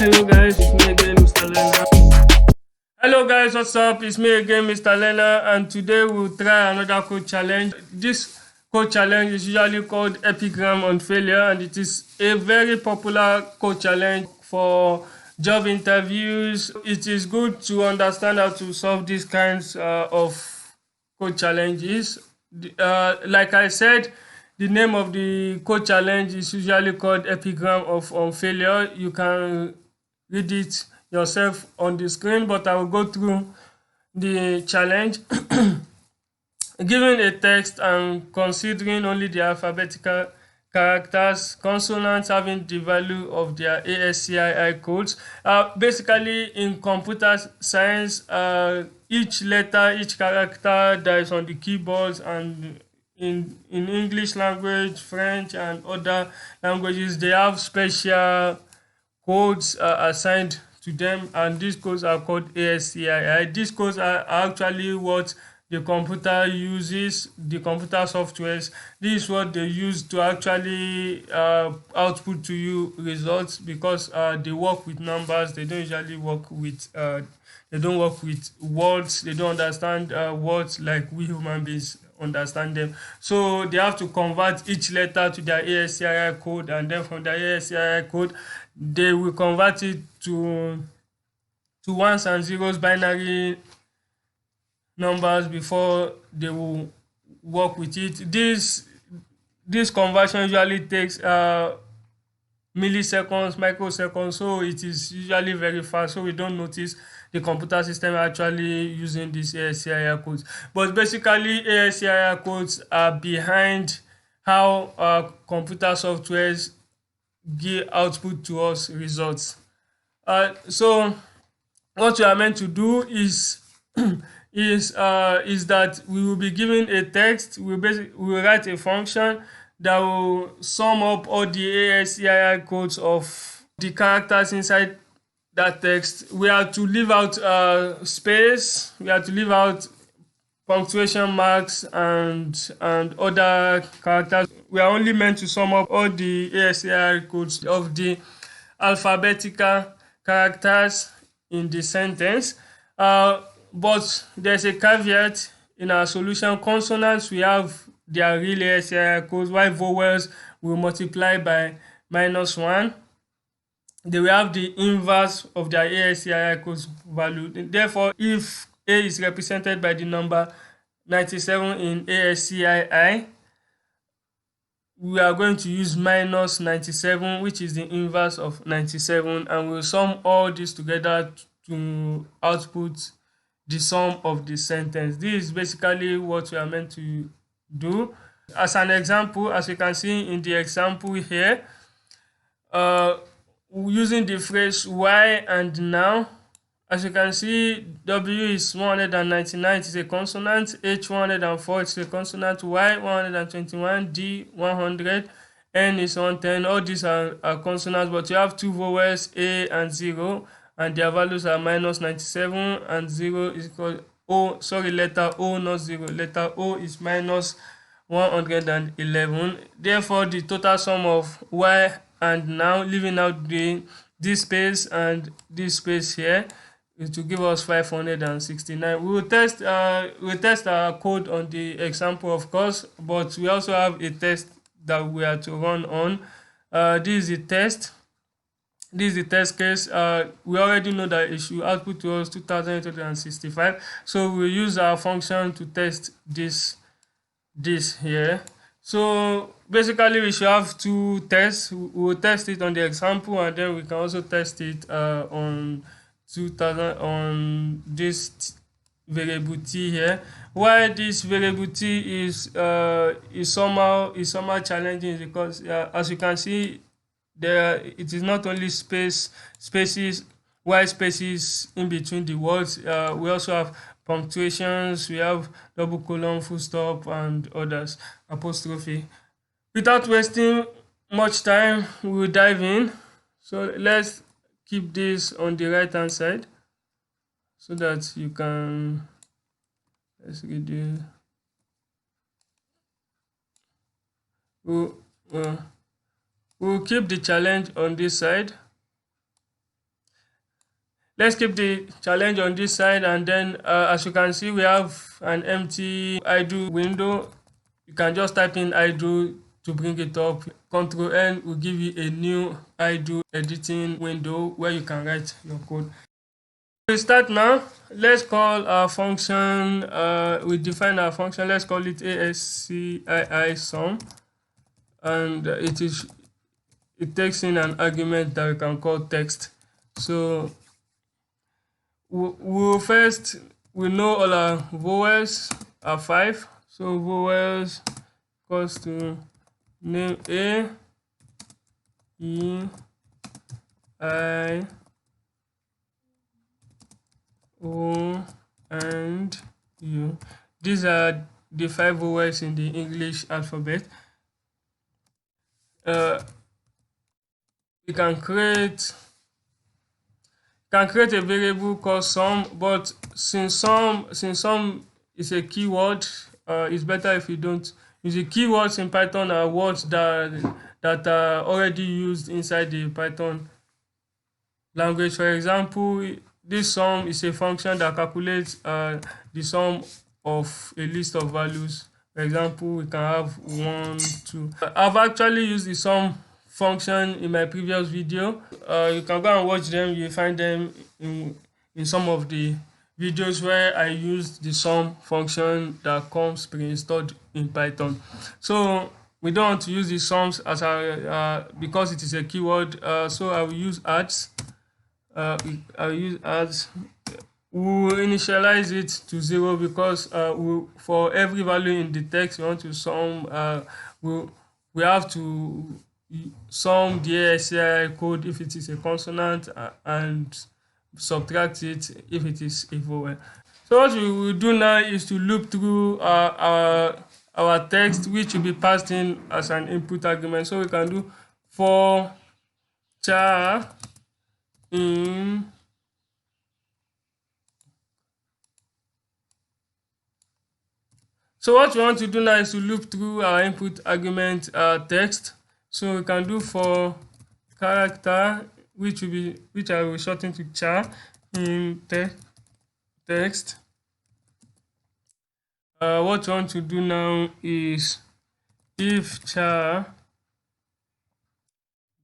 Hello guys, it's me again, Mr. Lena. Hello guys, what's up? It's me again, Mr. Lena, and today we'll try another code challenge. This code challenge is usually called epigram on failure, and it is a very popular code challenge for job interviews. It is good to understand how to solve these kinds of code challenges. Like I said, the name of the code challenge is usually called epigram of on failure. You can read it yourself on the screen, but I will go through the challenge. Given a text and considering only the alphabetical characters, consonants having the value of their ASCII codes. Basically, in computer science, each letter, each character that is on the keyboards, and in English language, French, and other languages, they have special codes assigned to them, and these codes are called ASCII. These codes are actually what the computer uses, the computer softwares. This is what they use to actually output to you results, because they work with numbers. They don't usually work with they don't work with words. They don't understand words like we human beings understand them. So they have to convert each letter to their ASCII code, and then from their ASCII code they will convert it to ones and zeros, binary numbers, before they will work with it. This conversion usually takes milliseconds, microseconds, so it is usually very fast, so we don't notice the computer system actually using these ASCII codes. But basically, ASCII codes are behind how computer softwares give output to us results. So what we are meant to do is is that we will be given a text. We will write a function that will sum up all the ASCII codes of the characters inside that text. We are to leave out space. We are to leave out punctuation marks and other characters. We are only meant to sum up all the ASCII codes of the alphabetical characters in the sentence. But there's a caveat in our solution. Consonants, we have their real ASCII codes, while vowels will multiply by -1. They will have the inverse of their ASCII codes value. Therefore, if A is represented by the number 97 in ASCII, we are going to use -97, which is the inverse of 97, and we'll sum all this together to output the sum of the sentence. This is basically what we are meant to do. As an example, as you can see in the example here, using the phrase why and now, as you can see, W is 199, it is a consonant, H 104, it's a consonant, Y 121, D 100, N is 110. All these are consonants, but you have two vowels, A and 0, and their values are -97, and 0 is called O, sorry, letter O, not 0. Letter O is -111. Therefore, the total sum of Y and now, leaving out this space and this space here, is to give us 569. We will test our code on the example, of course, but we also have a test that we are to run on. This is the test. This is the test case. We already know that it should output to us 2865. So we'll use our function to test this here. So basically, we should have two tests. We'll test it on the example, and then we can also test it on 2000 on this variable t here. Why this variable t is somehow challenging is because as you can see, it is not only spaces, white spaces in between the words. We also have punctuations, we have double colon, full stop, and others, apostrophe. Without wasting much time, we will dive in. So let's keep this on the right hand side so that you can, let's read it. We'll keep the challenge on this side. Let's keep the challenge on this side, and then as you can see, we have an empty idle window. You can just type in idle to bring it up. Ctrl N will give you a new idle editing window where you can write your code. We start now. Let's call our function, we define our function, let's call it ASCII sum, and it takes in an argument that we can call text. So we know all our vowels are 5, so vowels equals to name A, E, I, O, and U. These are the 5 vowels in the English alphabet. We can create a variable called sum, but since sum is a keyword, it's better if you don't use the keywords. In Python are words that are already used inside the Python language. For example, this sum is a function that calculates the sum of a list of values. For example, we can have 1, 2. I've actually used the sum function in my previous video. You can go and watch them. You find them in some of the videos where I used the sum function that comes pre-installed in Python. So we don't want to use the sums as because it is a keyword. So I will use adds. We'll initialize it to 0 because for every value in the text we want to sum, we have to sum the ASCII code if it is a consonant and subtract it if it is a vowel. So what we will do now is to loop through our text, which will be passed in as an input argument. So we can do for char in So what we want to do now is to loop through our input argument text. So we can do for character, which I will shorten to char in text. What we want to do now is if char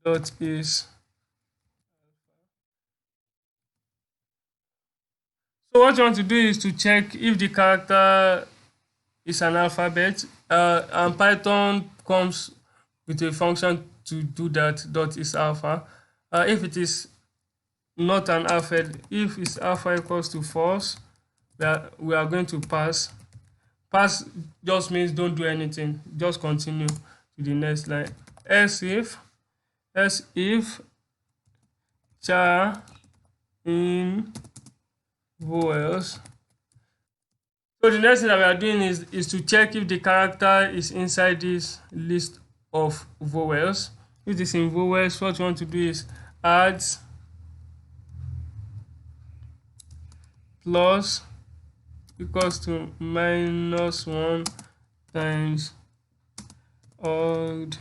dot is. So what you want to do is to check if the character is an alphabet, and Python comes with a function to do that. Dot is alpha. If it is not an alphabet, if it's alpha equals to false, we are going to pass. Pass just means don't do anything, just continue to the next line. Else if char in vowels. So the next thing that we are doing is to check if the character is inside this list of vowels. If it is in vowels, what we want to do is add plus equals to -1 times odd.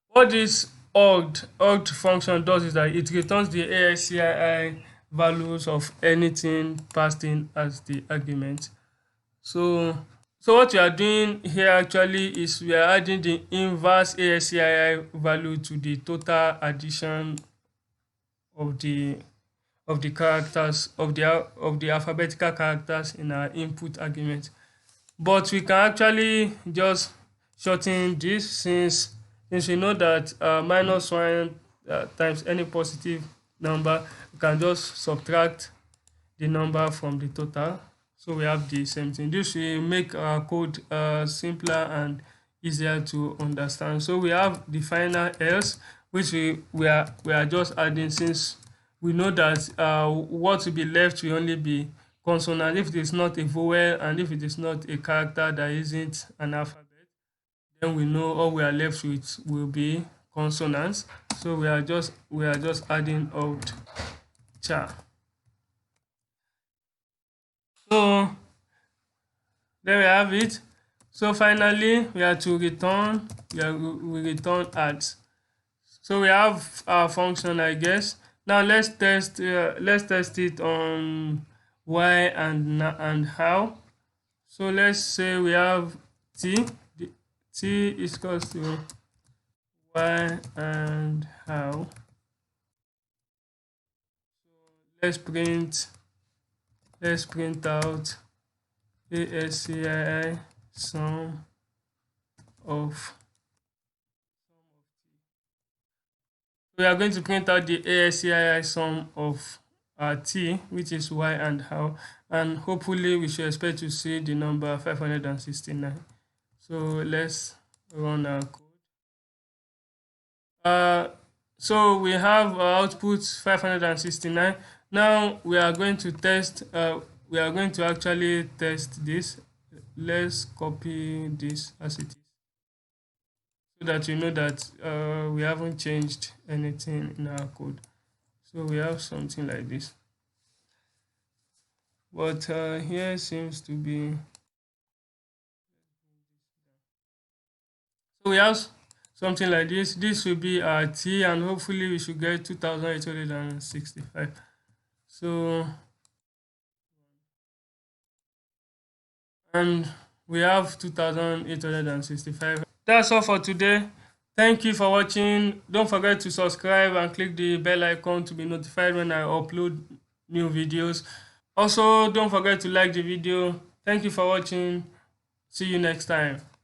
What this odd function does is that it returns the ASCII values of anything passed in as the argument. So what we are doing here actually is we are adding the inverse ASCII value to the total addition of the characters of the alphabetical characters in our input argument. But we can actually just shorten this since we know that -1 times any positive number, we can just subtract the number from the total. So we have the same thing. This will make our code simpler and easier to understand. So we have the final else, which we are just adding, since we know that what will be left will only be consonant if it is not a vowel, and if it is not a character that isn't an alphabet, then we know all we are left with will be consonants. So we are just adding odd char. So there we have it. So finally we are to return we return adds. So we have our function, I guess. Now let's test it on why and how. So let's say we have t. T is equals to why and how. Let's print out ASCII sum of. We are going to print out the ASCII sum of t, which is why and how, and hopefully we should expect to see the number 569. So let's run our code. So we have our output 569. Now we are going to test. We are going to actually test this. Let's copy this as it is, so that you know that we haven't changed anything in our code. So we have something like this, but here seems to be. So we have something like this. This will be our t, and hopefully we should get 2865. So, and we have 2865. That's all for today. Thank you for watching. Don't forget to subscribe and click the bell icon to be notified when I upload new videos. Also, don't forget to like the video. Thank you for watching. See you next time.